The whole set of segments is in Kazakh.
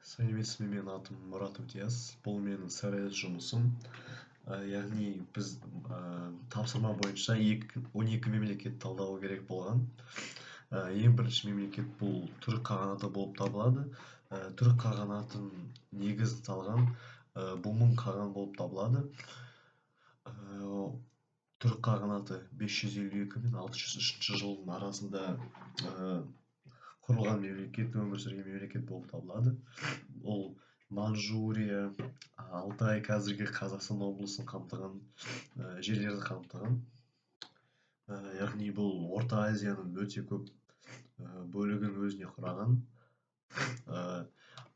Сәлеметсіз бе, менің атым Мұрат Өтияз. Бұл менің сәуелді жұмысым. Яғни біз тапсырма бойынша 12 мемлекет талдауы керек болған. Ең бірінші мемлекет бұл түрік қағанаты болып табылады. Түрік қағанатын негізі салған Бумын қаған болып табылады. Түрік қағанаты 552 мен 603 жылдың арасында құрылған мемлекет, өмір сүрген мемлекет болып табылады. Ол Манжурия, Алтай, қазіргі Қазақстан облысын қамтыған жерлерді қамтыған. Яғни бұл Орта Азияның өте көп бөлігін өзіне құраған.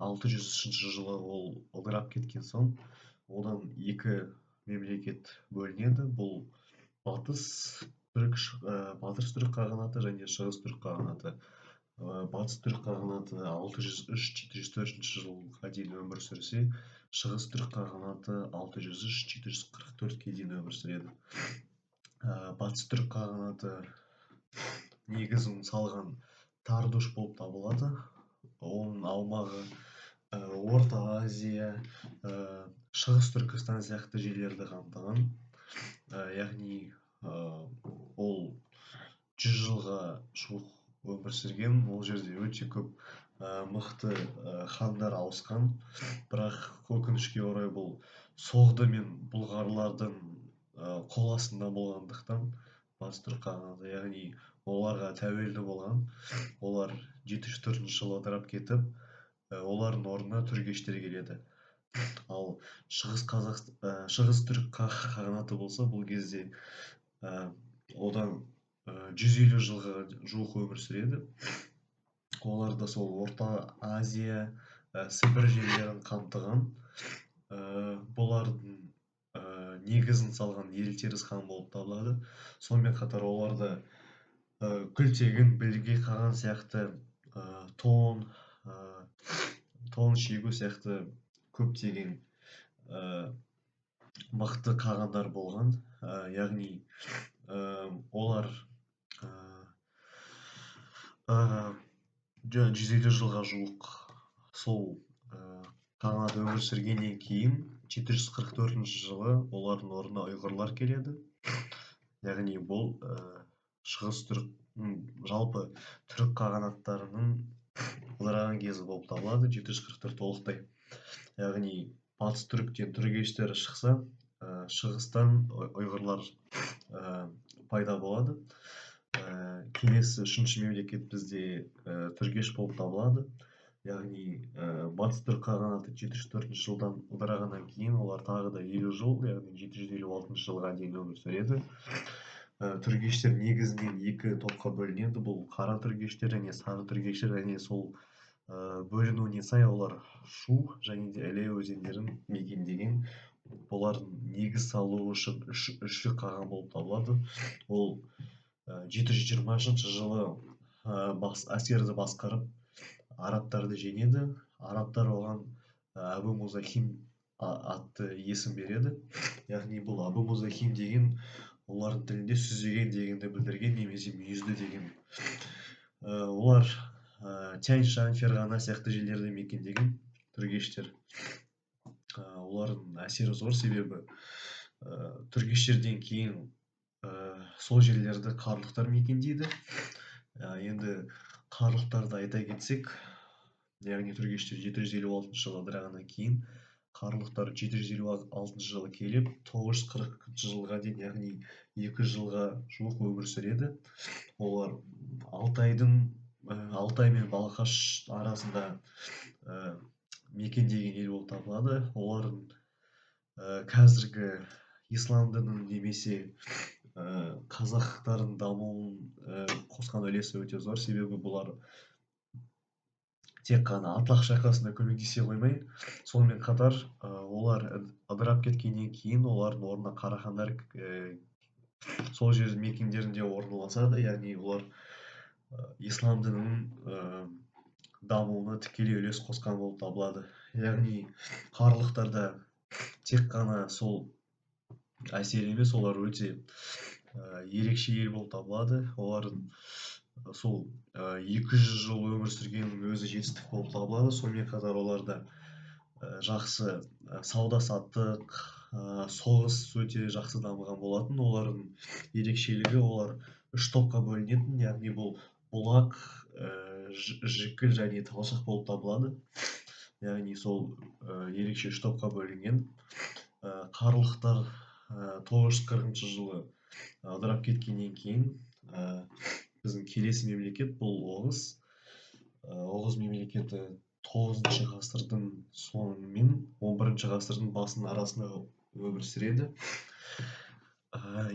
603 жылы ол ыдырап кеткен соң, одан екі мемлекет бөлінеді. Бұл батыс түрік қағанаты және шығыс түрік қағанаты. Батыс түрік қағанаты 603-704 жылға дейін өмір сүрсе, шығыс түрік қағанаты 603-744-ге дейін өмір сүреді. Батыс түрік қағанаты негізін салған Тардуш болып табылады. Оның аумағы Орта Азия, шығыс Түркістан сияқты жерлерді қамтыған. Яғни ол 100 жылға жуық өмір сүрген. Ол жерде өте көп мықты хандар ауысқан. Бірақ өкінішке орай бұл соғды мен бұлғарлардың қол астында болғандықтан батыс түрік қағанаты, яғни оларға тәуелді болған. Олар 704 жылы ыдырап кетіп, олардың орнына түргештер келеді. Ал шығыс түрік қағанаты болса, бұл кезде одан 150 жылға жуық өмір сүреді. Олар да сол Орта Азия, Сібір жерлерін қамтыған. Бұлардың негізін салған Елтеріс хан болып табылады. Сонымен қатар оларда Күлтегін, Білге қаған сияқты, Тон шегу сияқты көптеген мықты қағандар болған. Яғни олар 150 жылға жуық сол қағанат өмір сүргеннен кейін 744 жылы олардың орнына ұйғырлар келеді. Яғни бұл шығыс түрік, жалпы түрік қағанаттарының ыдыраған кезі болып табылады. 744 толықтай. Яғни батыс түріктен түргештер шықса, шығыстан ұйғырлар пайда болады. Келесі үшінші мемлекет бізде түргеш болып табылады. Яғни батыс түрік қағанаты 704 жылдан ыдырағаннан кейін олар тағы да 50 жыл, яғни 756 жылға дейін өмір сүреді. Түргештер негізінен екі топқа бөлінеді. Бұл қара түргештер және сары түргештер, және сол бөлінуіне сай олар Шу және де Іле өзендерін мекендеген. Олардың негіз салуы үшін үш қаған болып табылады. Ол 720 жылы әскерді басқарып арабтарды жеңеді. Арабтар оған Әбу Музахим атты есім береді. Яғни бұл Әбу Музахим деген олардың тілінде сүзеген дегенді білдірген, немесе мүйізді деген. Олар Тянь-Шань, Ферғана сияқты жерлерді мекендеген түргештер. Олардың әсері зор, себебі түргештерден кейін сол жерлерді қарлықтар мекендейді. Енді қарлықтарды айта кетсек, яғни түргештер 756 жылы ыдырағаннан кейін қарлықтар 756 жылы келіп, 940 жылға дейін, яғни 2 жылға жуық өмір сүреді. Олар Алтай мен Балқаш арасында мекендеген ел болып табылады. Олардың қазіргі ислам дінінің немесе қазақтардың дамуын қосқан үлесі өте зор, себебі бұлар тек қана Атлах шайқасына көмектесе қоймай, сонымен қатар олар ыдырап кеткеннен кейін олардың орнына қарахандар сол жер мекендерінде орналасады. Яғни олар ислам дінінің дамуына тікелей үлес қосқан болып табылады. Яғни қарлықтарда тек қана сол әсер емес, олар өте ерекше ел болып табылады. Олардың сол 200 жыл өмір сүргеннің өзі жетістік болып табылады. Сонымен қатар оларда жақсы сауда саттық, соғыс өте жақсы дамыған болатын. Олардың ерекшелігі, олар 3 топқа бөлінетін, яғни бұл бұлақ, жікіл және талшық болып табылады. Яғни сол ерекше 3 топқа бөлінген. Қарлықтар 940 жылы ыдырап кеткеннен кейін біздің келесі мемлекет бұл Оғыз. Оғыз мемлекеті 9 ғасырдың соңы мен 11 ғасырдың басының арасында өмір сүреді.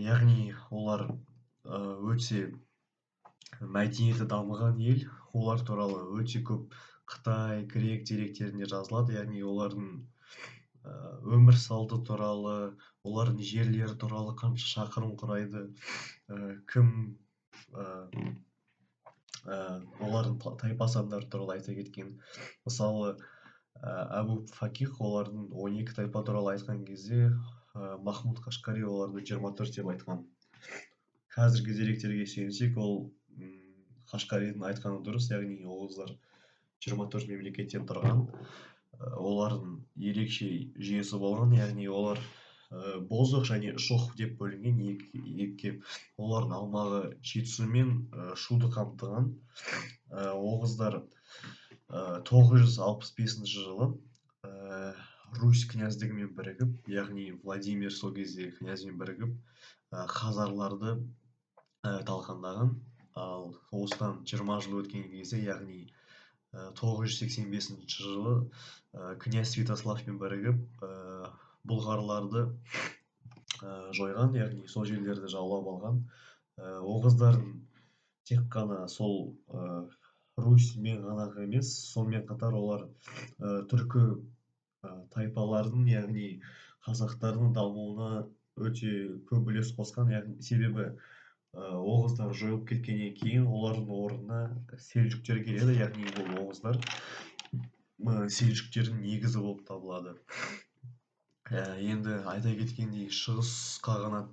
Яғни олар өте мәдениеті дамыған ел. Олар туралы өте көп Қытай, грек деректерінде жазылады. Яғни олардың өмір салты туралы, олардың жерлері туралы, қанша шақырым құрайды, кім, олардың тайпа сандары туралы айта кеткен. Мысалы, Әбу Факих олардың 12 тайпа туралы айтқан кезде, Махмуд Қашқари оларды 24 деп айтқан. Қазіргі деректерге сүйенсек, ол Қашқаридің айтқаны дұрыс, яғни оғыздар 24 мемлекеттен тұрған. Олардың ерекше жүйесі болған, яғни олар бозық және шоқ деп бөлінген екіге. Олардың аумағы Жетісу мен Шуды қамтыған. Оғыздар 965 жылы Русь князьдігімен бірігіп, яғни Владимир сол кезде князьмен бірігіп, хазарларды талқандаған. Ал осыдан 20 жыл өткен кезде, яғни 985 жылы князь Святославмен бірігіп, бұлғарларды жойған, яғни сол жерлерді жаулап алған. Оғыздардың тек қана сол Русьмен ғана емес, сонымен қатар олар түркі тайпалардың, яғни қазақтардың дамуына өте көп үлес қосқан. Себебі оғыздар жойылып кеткеннен кейін олардың орнына селжүктер келеді, яғни бұл оғыздар селжүктердің негізі болып табылады. Енді айта кеткендей, шығыс қағанат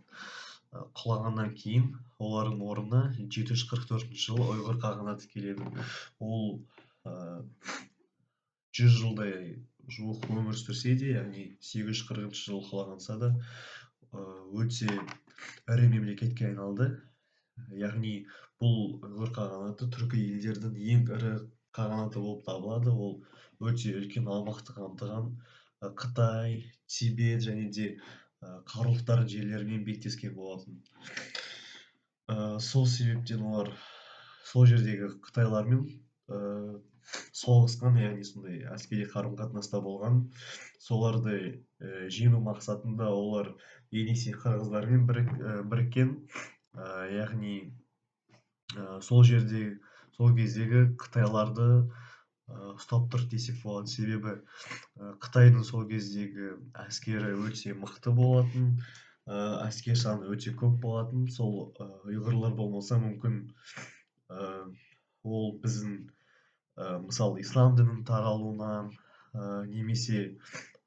құлағаннан кейін олардың орнына 744 жылы ұйғыр қағанаты келеді. Ол 100 жылдай жуық өмір сүрсе де, яғни 840 жылы құлағанса да, өте ірі мемлекетке айналды. Яғни бұл ұйғыр қағанаты түркі елдердің ең ірі қағанаты болып табылады. Ол өте үлкен аумақты қамтыған. Қытай, Тибет және де қарлықтар жерлерімен беттескен болатын. Сол себептен олар сол жердегі қытайлармен соғысқан, яғни сондай әскери қарым-қатынаста болған. Соларды жеңу мақсатында олар Енисей қырғыздармен біріккен. Яғни сол кездегі қытайларды ұстап тұр десек болады. Себебі Қытайдың сол кездегі әскері өте мықты болатын, әскер саны өте көп болатын. Сол ұйғырлар болмаса мүмкін ол біздің мысалы ислам дінінің таралуынан немесе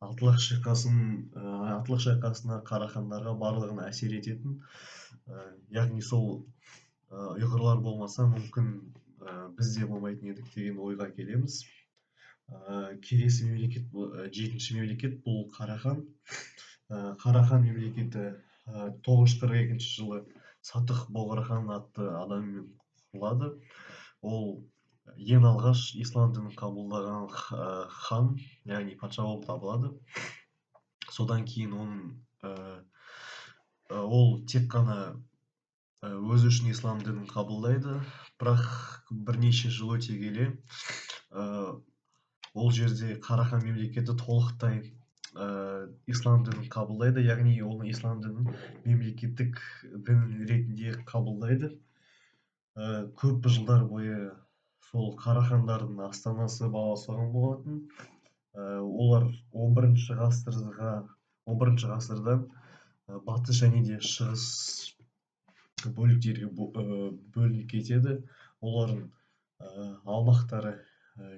Атылық шайқасына қарахандарға барлығына әсер ететін. Яғни сол ұйғырлар болмаса мүмкін бізде болмайтын едік деген ойға келеміз. Келесі мемлекет, 7-ші мемлекет бұл Қарахан. Қарахан мемлекеті 942 жылы Сатық Боғырхан атты адаммен құрылады. Ол ең алғаш ислам дінін қабылдаған хан, яғни патша болып табылады. Содан кейін ол тек қана өзі үшін ислам дінін қабылдайды, бірақ бірнеше жыл өте келе ол жерде Қарахан мемлекеті толықтай ислам дінін қабылдайды, яғни оны ислам дінін мемлекеттік дін ретінде қабылдайды. Көп жылдар бойы сол Қарахандардың астанасы Баласағұн болатын. Олар 11 ғасырдан батыс және де шығыс бөліктерге бөлініп кетеді. Олардың аумақтары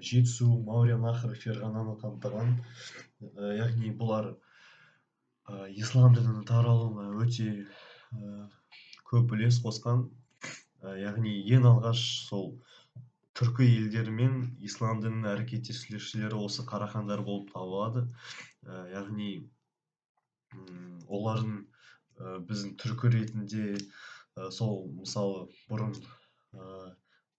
Жетісу, Мауреннахр, Ферғананы қамтыған. Яғни бұлар ислам дінінің таралуына өте көп үлес қосқан. яғни ең алғаш сол түркі елдері мен ислам дінінің әрекеттесушілері осы қарахандар болып табылады. Яғни олардың біздің түркі ретінде сол мысалы бұрын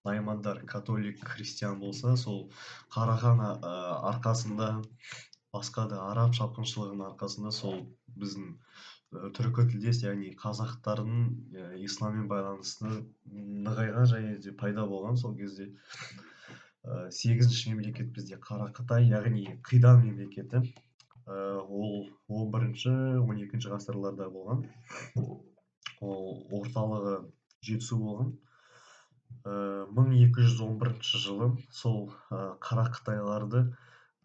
наймандар католик христиан болса, сол қарахан арқасында, басқа да араб шапқыншылығының арқасында сол біздің түркі тілдес, яғни қазақтардың исламмен байланысты нығайған және де пайда болған. Сол кезде 8-ші мемлекет бізде Қарақытай, яғни қидан мемлекеті. Ол 11-ші 12-ші ғасырларда болған. Ол орталығы жетісу болған. 1211 жылы сол Қарақытайларды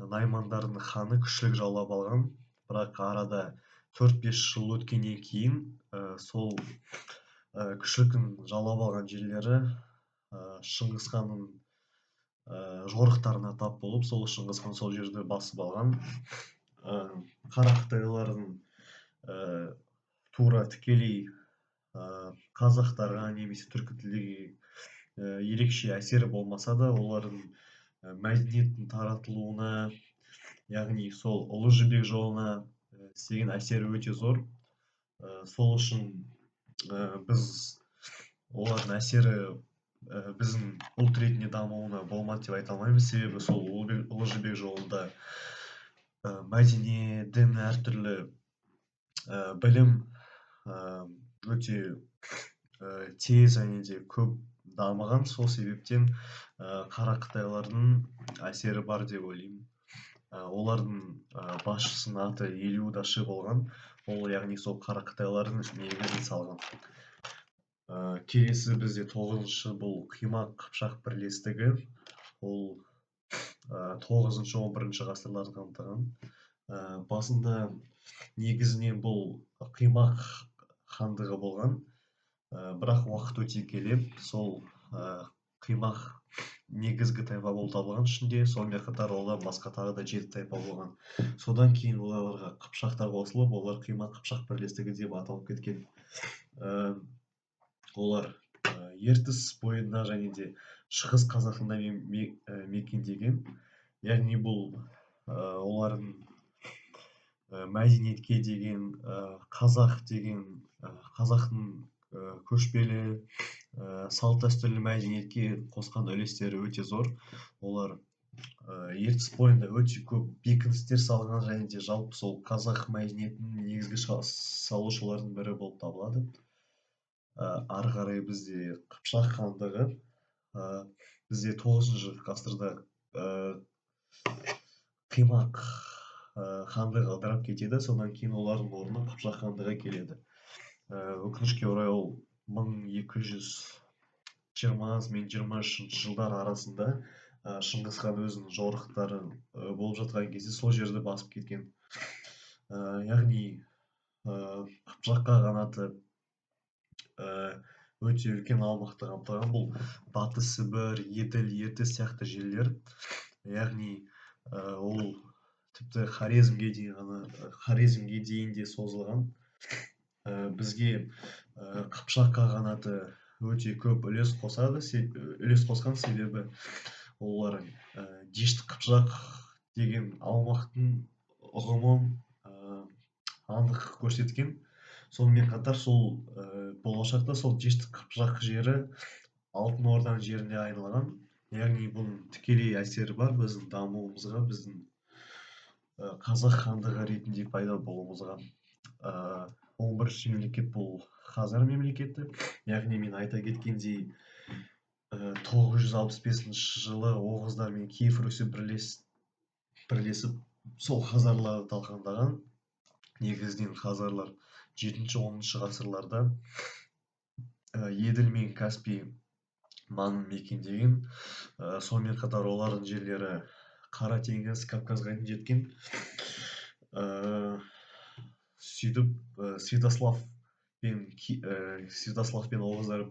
наймандардың ханы күшлік жаулап алған. Бірақ арада 4-5 жыл өткеннен кейін сол күшліктің жаулап алған жерлері Шыңғыс ханның жорықтарына тап болып, сол Шыңғыс хан сол жерді басып алған. Қарақытайлардың тура тікелей қазақтарға немесе түркі тілдегі ерекше әсері болмаса да, олардың мәдениеттің таратылуына, яғни сол ұлы жібек жолына істеген әсері өте зор. Сол үшін біз олардың әсері біздің ұлт ретінде дамуына болмады деп айта алмаймыз. Себебі сол ұлы жібек жолында мәдениет, дін, әртүрлі білім өте тез және де көп дамыған. Сол себептен Қарақытайлардың әсері бар деп ойлаймын. Олардың басшысының аты Елеудашы болған. Ол яғни сол Қарақытайлардың негізін салған. Келесі бізде 9-шы бұл Қимақ Қыпшақ бірлестігі. Ол 9-шы 11-ші ғасырларды қамтыған. Басында негізінен бұл Қимақ хандығы болған. Бірақ уақыт өте келе сол Қимақ негізгі тайпа болып табылған ішінде, сонымен қатар олар басқа тағы да 7 тайпа болған. Содан кейін оларға Қыпшақтар қосылып, олар Қимақ Қыпшақ бірлестігі деп аталып кеткен. Олар ертіс бойында және де шығыс қазақстанда мекендеген. Яғни бұл олардың мәдениетке деген, қазақ деген, қазақтың көшпелі салт дәстүрлі мәдениетке қосқан үлестері өте зор. Олар ертіс бойында өте көп бекіністер салған және де жалпы сол қазақ мәдениетінің негізгі салушылардың бірі болып табылады. Ары қарай бізде Қыпшақ хандығы, бізде 9-шы ғасырда Қимақ хандығы ыдырап кетеді. Содан кейін олардың орнына Қыпшақ хандығы келеді. Өкінішке орай ол 1220 мен 23 жылдар арасында Шыңғыс хан өзінің жорықтары болып жатқан кезде сол жерді басып кеткен. Яғни Қыпшаққа қанаты өте үлкен аумақты қамтыған. Бұл Батыс Сібір, Еділ, Ертіс сияқты жерлер. Яғни ол тіпті Хорезмге дейін де созылған. Бізге Қыпшаққа қанаты өте көп үлес қосқан, себебі олар Дешті Қыпшақ деген аумақтың ұғымын анық көрсеткен. Сонымен қатар сол болашақта сол Дешті Қыпшақ жері Алтын Орданың жеріне айналған. Яғни бұның тікелей әсері бар біздің дамуымызға, біздің қазақ хандығы ретінде пайда болуымызға. 11-ші мемлекет бұл Хазар мемлекеті. Яғни мен айта кеткендей 965 жылы оғыздар мен Киев Русі бірлесіп сол хазарларды талқандаған. Негізінен хазарлар 7-10 ғасырларда Еділ мен Каспий маңын мекендеген. Сонымен қатар олардың жерлері Қара теңіз, Кавказға дейін жеткен. Сөйтіп Святослав пен оғыздар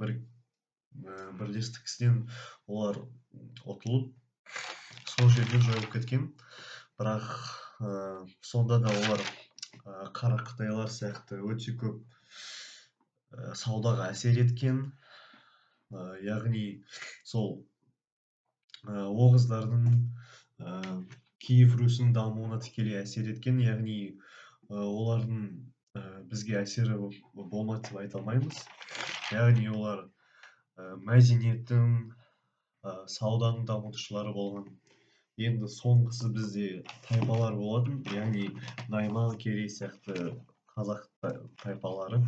бірлестіксінен олар ұтылып сол жерден жойылып кеткен. Бірақ сонда да олар Қарақытайлар сияқты өте көп саудаға әсер еткен. яғни сол оғыздардың киев русінің дамуына тікелей әсер еткен, яғни олардың бізге әсері болмады деп айта алмаймыз. Яғни олар мәдениеттің, сауданың дамытушылары болған. Енді соңғысы бізде тайпалар болатын, яғни найман, керей сияқты қазақ тайпалары.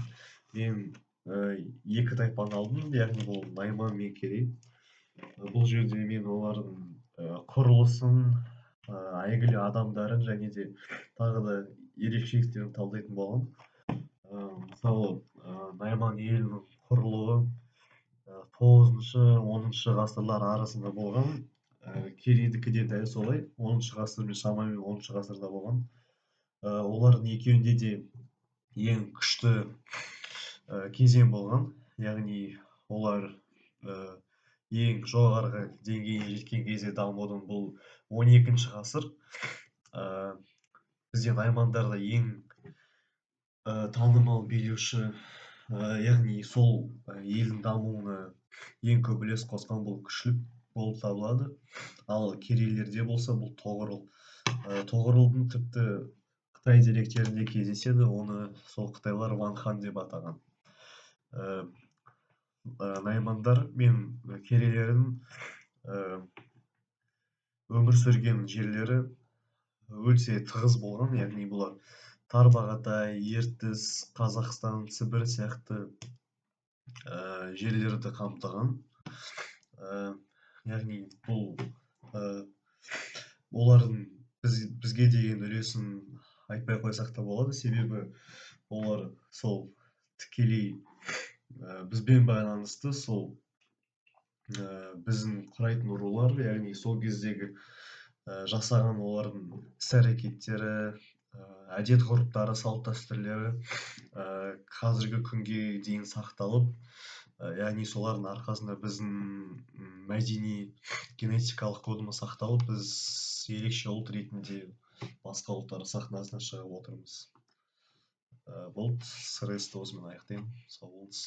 Мен екі тайпаны алдым, яғни бұл найман мен керей. Бұл жерде мен олардың құрылысын, әйгілі адамдарын және де тағы да ерекшеліктерін талдайтын болғам. Мысалы, найман елінің құрылуы 9-10 ғасырлар арасында болған. Керейдікі де дәл солай, 10 ғасыр мен шамамен 10 ғасырда болған. Олардың екеуінде де ең күшті кезең болған, яғни олар ең жоғарғы деңгейге жеткен кезде дамудың бұл 12 ғасыр. Бізде наймандарда ең танымал билеуші, яғни сол елдің дамуына ең көп үлес қосқан бұл күшлік болып табылады. Ал керейлерде болса бұл тоғырыл. Тоғырылдың тіпті Қытай деректерінде кездеседі, оны сол қытайлар Ван хан деп атаған. Наймандар мен керейлердің өмір сүрген жерлері өте тығыз болған, яғни бұлар Тарбағатай, Ертіс, Қазақстан, Сібір сияқты жерлерді қамтыған. Яғни бұл олардың бізге деген үлесін айтпай қойсақ та болады, себебі олар сол тікелей бізбен байланысты, сол біздің құрайтын рулар, яғни сол кездегі жасаған олардың іс-әрекеттері, әдет-ғұрыптары, салт-дәстүрлері қазіргі күнге дейін сақталып, яғни солардың арқасында біздің мәдени генетикалық кодымыз сақталып, біз ерекше ұлт ретінде басқа ұлттар сахнасына шығып отырмыз. Болды, сыр есті осымен аяқтаймын. Сау болыңыз.